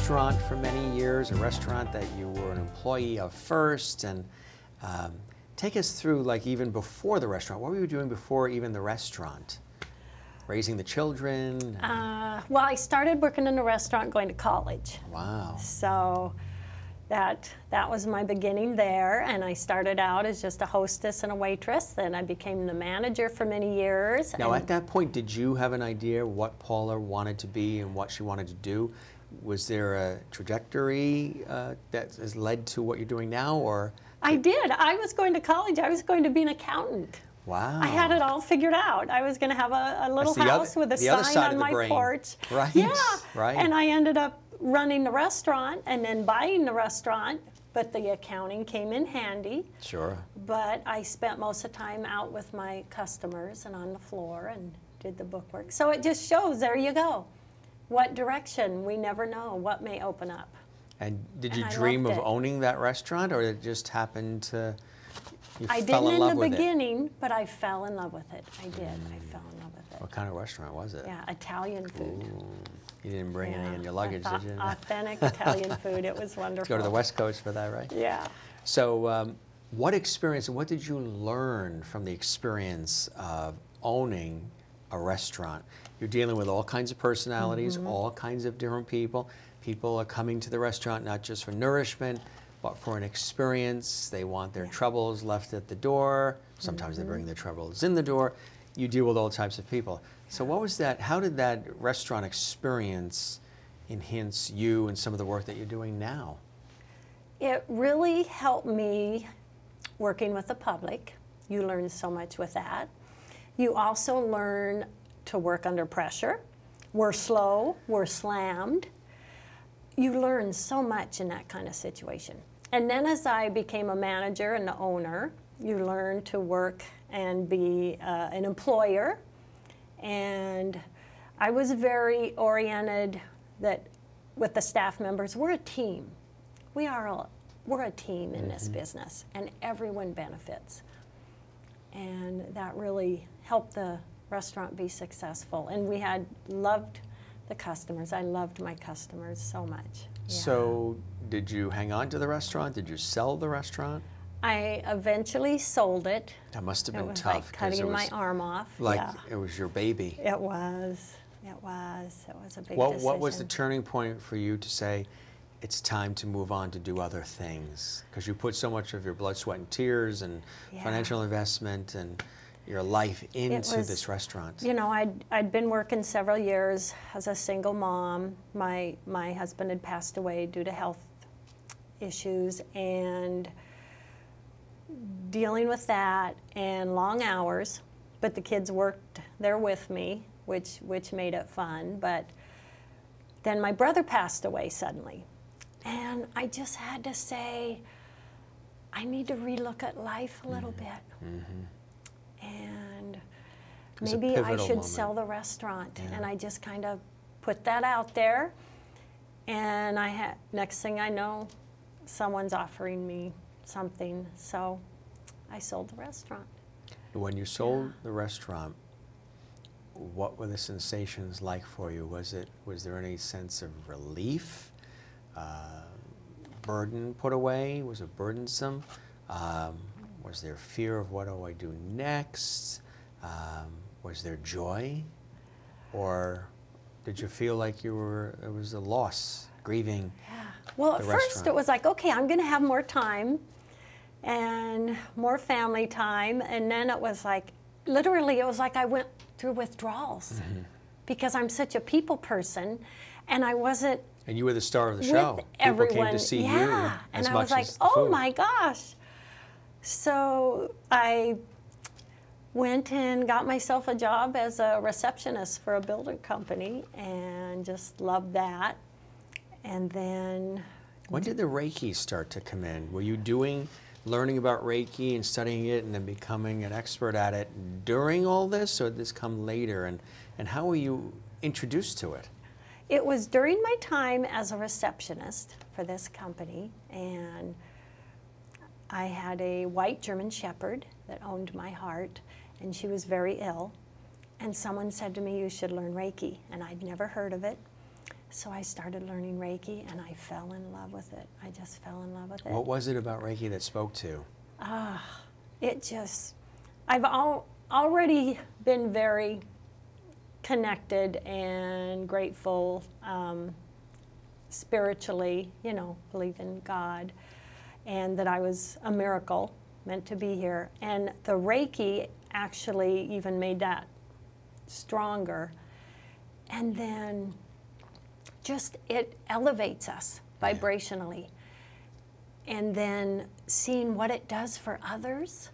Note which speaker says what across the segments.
Speaker 1: restaurant for many years, a restaurant that you were an employee of first, and take us through, like, even before the restaurant. What were you doing before even the restaurant? Raising the children?
Speaker 2: Well, I started working in a restaurant going to college.
Speaker 1: Wow.
Speaker 2: So that was my beginning there, and I started out as just a hostess and a waitress. Then I became the manager for many years.
Speaker 1: Now, at that point, did you have an idea what Paula wanted to be and what she wanted to do? Was there a trajectory that has led to what you're doing now, or?
Speaker 2: I did. I was going to college. I was going to be an accountant.
Speaker 1: Wow.
Speaker 2: I had it all figured out. I was going to have a little house with a sign on my porch.
Speaker 1: Right.
Speaker 2: Yeah.
Speaker 1: Right.
Speaker 2: And I ended up running the restaurant and then buying the restaurant, but the accounting came in handy.
Speaker 1: Sure.
Speaker 2: But I spent most of the time out with my customers and on the floor and did the bookwork. So it just shows, there you go. What direction, we never know what may open up.
Speaker 1: And did you dream of owning that restaurant, or it just happened to,
Speaker 2: I didn't in the beginning, but I fell in love with it. I did. I fell in love with it.
Speaker 1: What kind of restaurant was it?
Speaker 2: Yeah, Italian food.
Speaker 1: Ooh. You didn't bring any in your luggage, did you?
Speaker 2: Authentic Italian food. It was wonderful.
Speaker 1: Go to the West Coast for that, right?
Speaker 2: Yeah.
Speaker 1: So what experience, what did you learn from the experience of owning a restaurant? You're dealing with all kinds of personalities, all kinds of different people. People are coming to the restaurant not just for nourishment, but for an experience. They want their troubles left at the door. Sometimes they bring their troubles in the door. You deal with all types of people. So what was that, how did that restaurant experience enhance you and some of the work that you're doing now?
Speaker 2: It really helped me working with the public. You learn so much with that. You also learn to work under pressure. We're slow, we're slammed. You learn so much in that kind of situation. And then as I became a manager and the owner, you learn to work and be an employer. And I was very oriented that with the staff members, we're a team. We're a team in this business, and everyone benefits. And that really helped the restaurant be successful. And we loved the customers. I loved my customers so much. Yeah.
Speaker 1: So did you hang on to the restaurant? Did you sell the restaurant?
Speaker 2: I eventually sold it.
Speaker 1: That must have been
Speaker 2: it was
Speaker 1: tough.
Speaker 2: Like cutting my arm off.
Speaker 1: Like it was your baby.
Speaker 2: It was. It was. It was a big
Speaker 1: What
Speaker 2: decision.
Speaker 1: was the turning point for you to say, it's time to move on to do other things? Because you put so much of your blood, sweat, and tears and financial investment and your life into this restaurant.
Speaker 2: You know, I'd been working several years as a single mom. My husband had passed away due to health issues, and dealing with that and long hours, but the kids worked there with me, which made it fun. But then my brother passed away suddenly, and I just had to say, I need to relook at life a little bit. And maybe I should sell the restaurant. And I just kind of put that out there. And next thing I know, someone's offering me something. So I sold the restaurant.
Speaker 1: When you sold the restaurant, what were the sensations like for you? Was there any sense of relief? Burden put away? Was it burdensome? Was there fear of what do I do next? Was there joy? Or did you feel like it was a loss, grieving?
Speaker 2: Yeah. Well, at first it was like, okay, I'm going to have more time and more family time. And then it was like, literally, it was like I went through withdrawals because I'm such a people person, and I wasn't. And
Speaker 1: you were the star of the show.
Speaker 2: Everyone,
Speaker 1: people came to see you
Speaker 2: and
Speaker 1: as
Speaker 2: I
Speaker 1: much
Speaker 2: was like,
Speaker 1: as the
Speaker 2: oh
Speaker 1: food.
Speaker 2: my gosh. So I went and got myself a job as a receptionist for a builder company and just loved that. And then...
Speaker 1: When did the Reiki start to come in? Were you learning about Reiki and studying it and then becoming an expert at it during all this, or did this come later? And how were you introduced to it?
Speaker 2: It was during my time as a receptionist for this company, and I had a white German Shepherd that owned my heart, and she was very ill. And someone said to me, you should learn Reiki, and I'd never heard of it. So I started learning Reiki, and I fell in love with it. I just fell in love with it.
Speaker 1: What was it about Reiki that spoke to?
Speaker 2: It just, I've already been very connected and grateful spiritually, you know, believe in God, and that I was a miracle, meant to be here. And the Reiki actually even made that stronger. And then just it elevates us vibrationally. And then seeing what it does for others,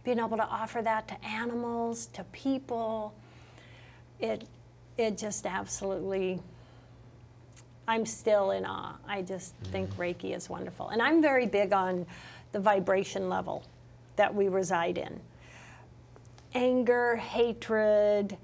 Speaker 2: being able to offer that to animals, to people, it just absolutely, I'm still in awe. I just think Reiki is wonderful. And I'm very big on the vibration level that we reside in. Anger, hatred,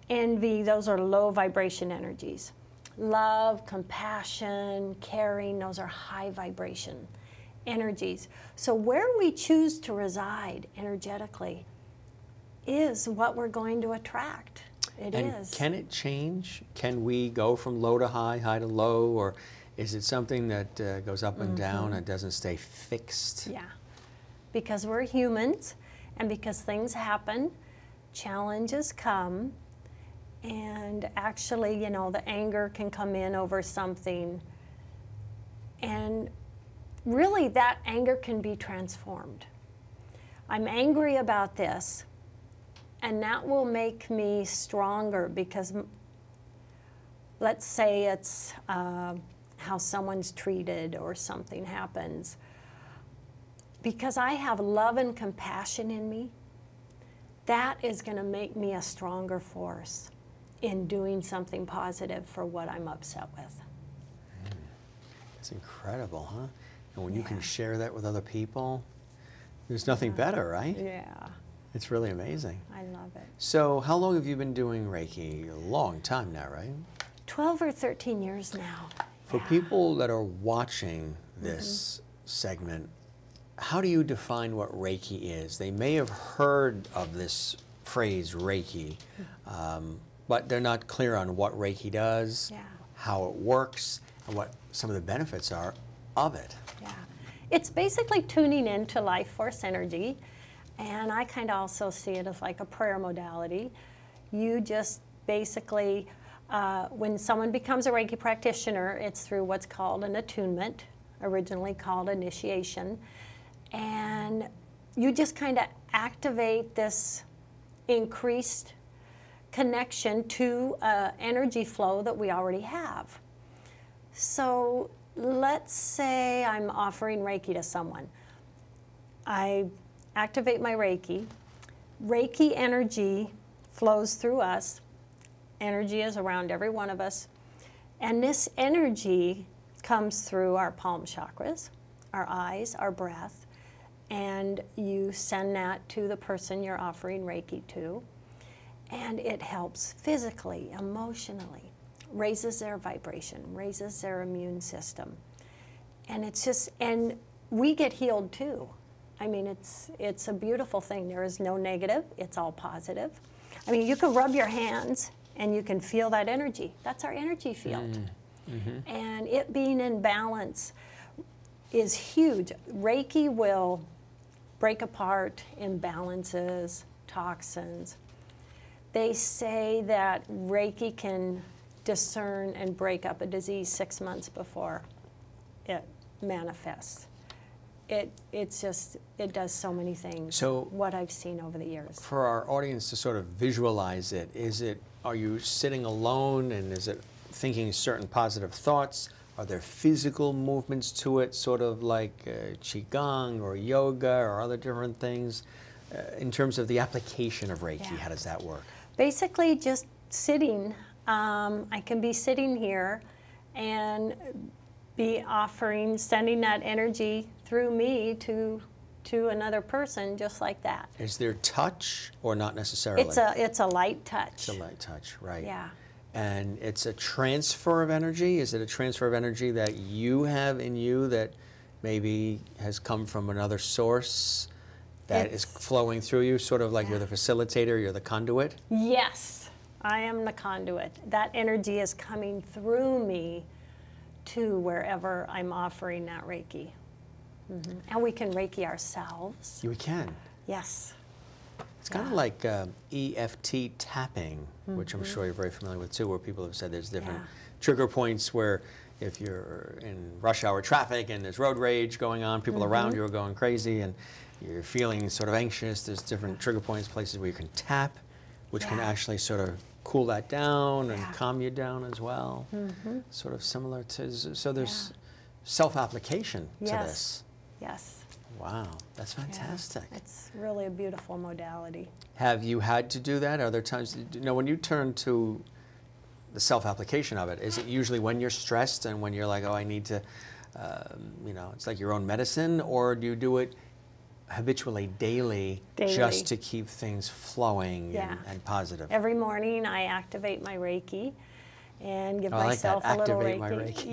Speaker 2: envy, those are low vibration energies. Love, compassion, caring, those are high vibration energies. So where we choose to reside energetically is what we're going to attract. It is.
Speaker 1: Can it change? Can we go from low to high, high to low, or is it something that goes up and down and doesn't stay fixed?
Speaker 2: Yeah, because we're humans, and because things happen, challenges come, and actually, you know, the anger can come in over something, and really that anger can be transformed. I'm angry about this, and that will make me stronger because let's say it's how someone's treated or something happens. Because I have love and compassion in me, that is going to make me a stronger force in doing something positive for what I'm upset with.
Speaker 1: That's incredible, huh? And when you can share that with other people, there's nothing better, right?
Speaker 2: Yeah.
Speaker 1: It's really amazing.
Speaker 2: I love it.
Speaker 1: So how long have you been doing Reiki? A long time now, right?
Speaker 2: 12 or 13 years now.
Speaker 1: For people that are watching this segment, how do you define what Reiki is? They may have heard of this phrase Reiki, but they're not clear on what Reiki does, how it works, and what some of the benefits are of it.
Speaker 2: Yeah. It's basically tuning into life force energy, and I kind of also see it as like a prayer modality. You just basically, when someone becomes a Reiki practitioner, it's through what's called an attunement, originally called initiation, and you just kind of activate this increased connection to energy flow that we already have. So let's say I'm offering Reiki to someone. I activate my Reiki. Reiki energy flows through us. Energy is around every one of us. And this energy comes through our palm chakras, our eyes, our breath, and you send that to the person you're offering Reiki to, and it helps physically, emotionally, raises their vibration, raises their immune system. And it's just, and we get healed too. I mean, it's a beautiful thing. There is no negative, it's all positive. I mean, you can rub your hands and you can feel that energy. That's our energy field. And it being in balance is huge. Reiki will break apart imbalances, toxins. They say that Reiki can discern and break up a disease 6 months before it manifests. It's just, it does so many things,
Speaker 1: So
Speaker 2: what I've seen over the years.
Speaker 1: for our audience to sort of visualize it, are you sitting alone and is it thinking certain positive thoughts? Are there physical movements to it, sort of like Qigong or yoga or other different things? In terms of the application of Reiki, how does that work?
Speaker 2: Basically just sitting. I can be sitting here and be offering, sending that energy through me to another person just like that.
Speaker 1: Is there touch or not necessarily?
Speaker 2: It's a light touch.
Speaker 1: It's a light touch, right.
Speaker 2: Yeah.
Speaker 1: And it's a transfer of energy? Is it a transfer of energy that you have in you that maybe has come from another source that is flowing through you, sort of like you're the facilitator, you're the conduit?
Speaker 2: Yes. I am the conduit. That energy is coming through me to wherever I'm offering that Reiki. And we can Reiki ourselves.
Speaker 1: We can.
Speaker 2: Yes.
Speaker 1: It's kind of like EFT tapping, which I'm sure you're very familiar with too, where people have said there's different trigger points where if you're in rush hour traffic and there's road rage going on, people around you are going crazy and you're feeling sort of anxious, there's different trigger points, places where you can tap, which can actually sort of cool that down and calm you down as well. Sort of similar to, so there's self-application to this.
Speaker 2: Yes.
Speaker 1: Wow, that's fantastic.
Speaker 2: Yeah. It's really a beautiful modality.
Speaker 1: Have you had to do that? Are there times, when you turn to the self-application of it, is it usually when you're stressed and when you're like, oh, I need to, it's like your own medicine, or do you do it habitually, daily, just to keep things flowing and positive?
Speaker 2: Every morning I activate my Reiki and give
Speaker 1: I
Speaker 2: myself
Speaker 1: like that.
Speaker 2: a little
Speaker 1: Activate
Speaker 2: Reiki.
Speaker 1: my Reiki.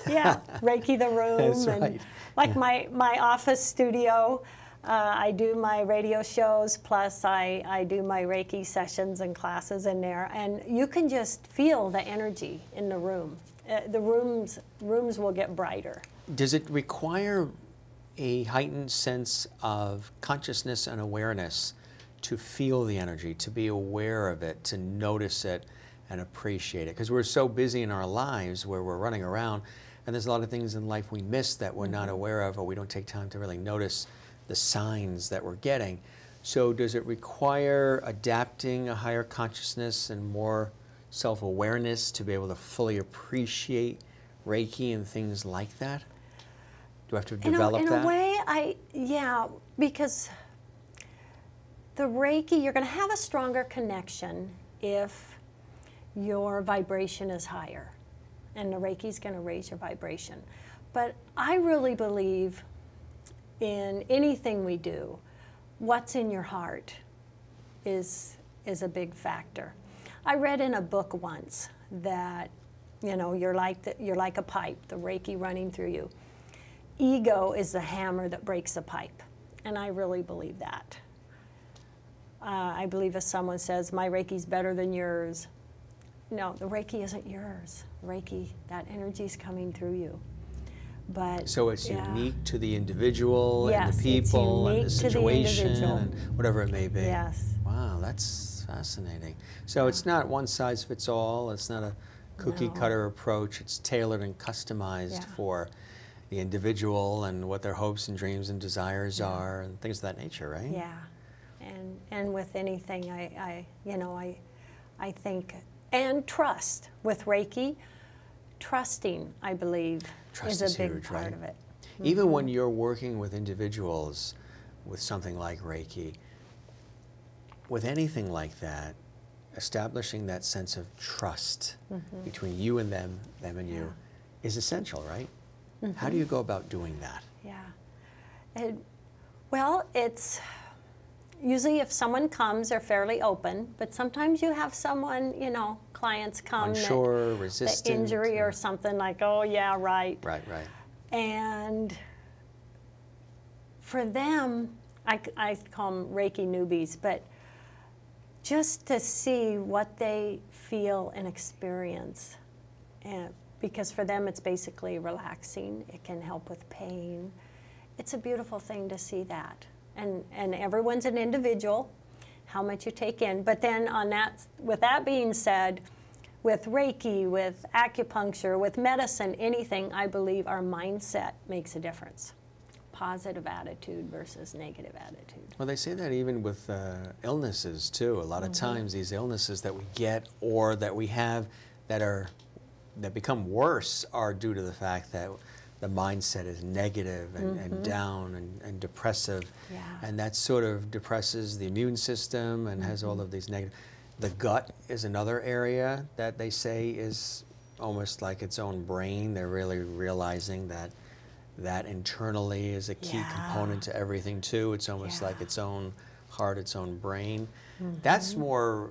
Speaker 2: Yeah, Reiki the room.
Speaker 1: That's
Speaker 2: and
Speaker 1: right.
Speaker 2: Like my office studio, I do my radio shows, plus I do my Reiki sessions and classes in there, and you can just feel the energy in the room. The rooms will get brighter.
Speaker 1: Does it require a heightened sense of consciousness and awareness to feel the energy, to be aware of it, to notice it and appreciate it? Because we're so busy in our lives where we're running around, and there's a lot of things in life we miss that we're not aware of, or we don't take time to really notice the signs that we're getting. So does it require adapting a higher consciousness and more self-awareness to be able to fully appreciate Reiki and things like that? Do I have to develop that?
Speaker 2: In a way, because the Reiki, you're going to have a stronger connection if your vibration is higher, and the Reiki is going to raise your vibration. But I really believe in anything we do, what's in your heart is a big factor. I read in a book once that, you're like a pipe, the Reiki running through you. Ego is the hammer that breaks the pipe, and I really believe that. I believe if someone says, my Reiki's better than yours, no, the Reiki isn't yours. Reiki, that energy's coming through you. But
Speaker 1: so it's unique to the individual and the people and the situation and whatever it may be.
Speaker 2: Yes.
Speaker 1: Wow, that's fascinating. So it's not one size fits all. It's not a cookie cutter approach. It's tailored and customized for the individual and what their hopes and dreams and desires are and things of that nature, right?
Speaker 2: Yeah. And with anything, I think, and trust with Reiki, trusting, I believe, is a big part of it.
Speaker 1: Even when you're working with individuals with something like Reiki, with anything like that, establishing that sense of trust between you and them and you, is essential, right? How do you go about doing that?
Speaker 2: Yeah. Well, it's usually if someone comes, they're fairly open, but sometimes you have someone, clients come
Speaker 1: unsure, resistant,
Speaker 2: the injury or something like, oh yeah, right.
Speaker 1: Right.
Speaker 2: And for them, I call them Reiki newbies, but just to see what they feel and experience. And because for them it's basically relaxing, it can help with pain. It's a beautiful thing to see that. And everyone's an individual, how much you take in. But then with that being said, with Reiki, with acupuncture, with medicine, anything, I believe our mindset makes a difference. Positive attitude versus negative attitude.
Speaker 1: Well, they say that even with illnesses too. A lot of times these illnesses that we get or that we have that become worse are due to the fact that the mindset is negative and down and depressive.
Speaker 2: Yeah.
Speaker 1: And that sort of depresses the immune system and has all of these negative. The gut is another area that they say is almost like its own brain. They're really realizing that internally is a key component to everything too. It's almost like its own heart, its own brain. That's more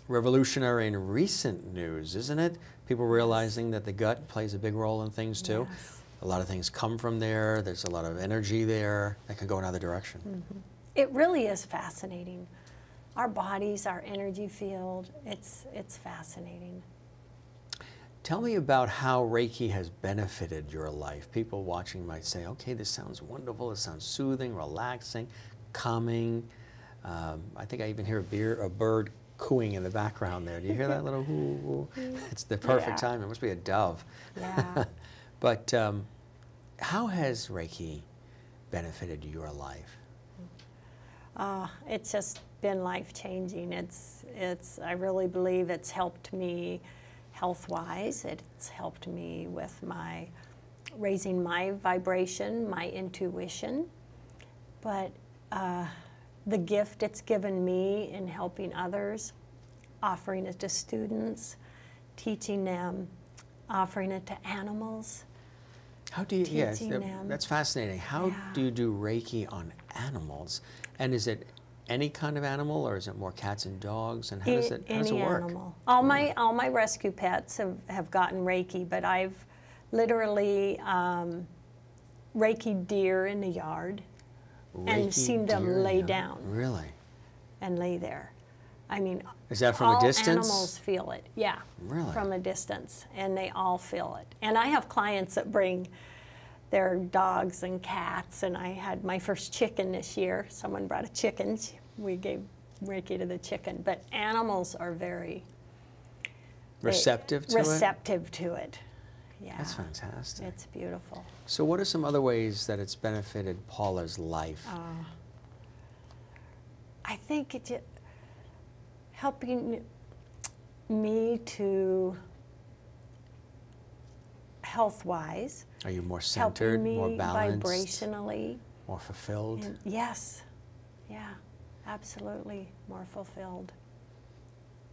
Speaker 1: revolutionary in recent news, isn't it? People realizing that the gut plays a big role in things too.
Speaker 2: Yes.
Speaker 1: A lot of things come from there. There's a lot of energy there that can go another direction.
Speaker 2: It really is fascinating. our bodies, our energy field. It's fascinating.
Speaker 1: Tell me about how Reiki has benefited your life. People watching might say, okay, this sounds wonderful, this sounds soothing, relaxing, calming. I think I even hear a bird cooing in the background there. Do you hear that little whoo? It's the perfect time. It must be a dove.
Speaker 2: Yeah.
Speaker 1: But how has Reiki benefited your life?
Speaker 2: It's just been life-changing. I really believe it's helped me health-wise. It's helped me with raising my vibration, my intuition. But the gift it's given me in helping others, offering it to students, teaching them, offering it to animals.
Speaker 1: How do you,
Speaker 2: teaching them.
Speaker 1: That's fascinating. How do you do Reiki on animals? And is it any kind of animal, or is it more cats and dogs? And how does it work?
Speaker 2: Animal. All my rescue pets have gotten Reiki, but I've literally Reiki deer in the yard and seen them lay down.
Speaker 1: Really?
Speaker 2: And lay there. I mean,
Speaker 1: is that from a distance?
Speaker 2: All animals feel it, yeah.
Speaker 1: Really?
Speaker 2: From a distance, and they all feel it. And I have clients that bring their dogs and cats, and I had my first chicken this year. Someone brought a chicken. We gave Reiki to the chicken. But animals are very
Speaker 1: receptive to it?
Speaker 2: Yeah.
Speaker 1: That's fantastic.
Speaker 2: It's beautiful.
Speaker 1: So what are some other ways that it's benefited Paula's life?
Speaker 2: I think it's helping me to, health-wise.
Speaker 1: Are you more centered, more balanced?
Speaker 2: Vibrationally.
Speaker 1: More fulfilled?
Speaker 2: Yes. Yeah, absolutely more fulfilled.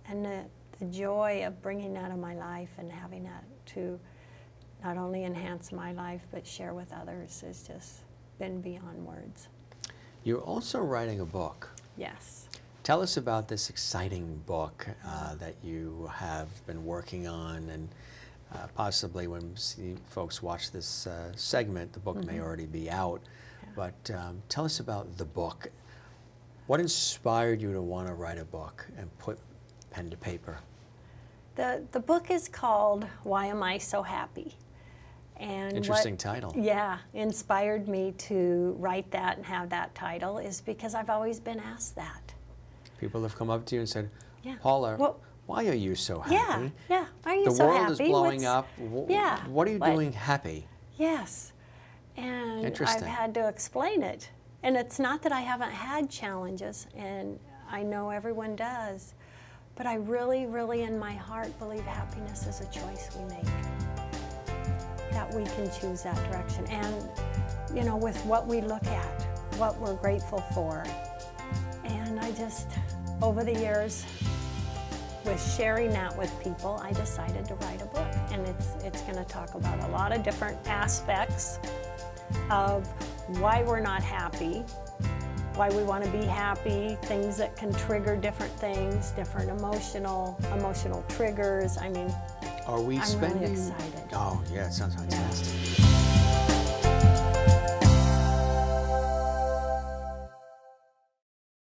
Speaker 2: And the joy of bringing that in my life and having that to not only enhance my life but share with others has just been beyond words.
Speaker 1: You're also writing a book.
Speaker 2: Yes.
Speaker 1: Tell us about this exciting book that you have been working on, and possibly when folks watch this segment, the book may already be out. Yeah. But tell us about the book. What inspired you to want to write a book and put pen to paper?
Speaker 2: The book is called Why Am I So Happy? And
Speaker 1: interesting title.
Speaker 2: Yeah, inspired me to write that and have that title is because I've always been asked that.
Speaker 1: People have come up to you and said, Paula, why are you so happy?
Speaker 2: Yeah, are you so happy?
Speaker 1: The world is blowing up. What are you doing happy?
Speaker 2: Yes, and I've had to explain it. And it's not that I haven't had challenges, and I know everyone does, but I really, really in my heart believe happiness is a choice we make. That we can choose that direction. And, you know, with what we look at, what we're grateful for. And I just, over the years, with sharing that with people, I decided to write a book. And it's going to talk about a lot of different aspects of why we're not happy, why we want to be happy, things that can trigger different things, different emotional triggers. I mean,
Speaker 1: I'm
Speaker 2: really excited.
Speaker 1: Oh, yeah, it sounds fantastic.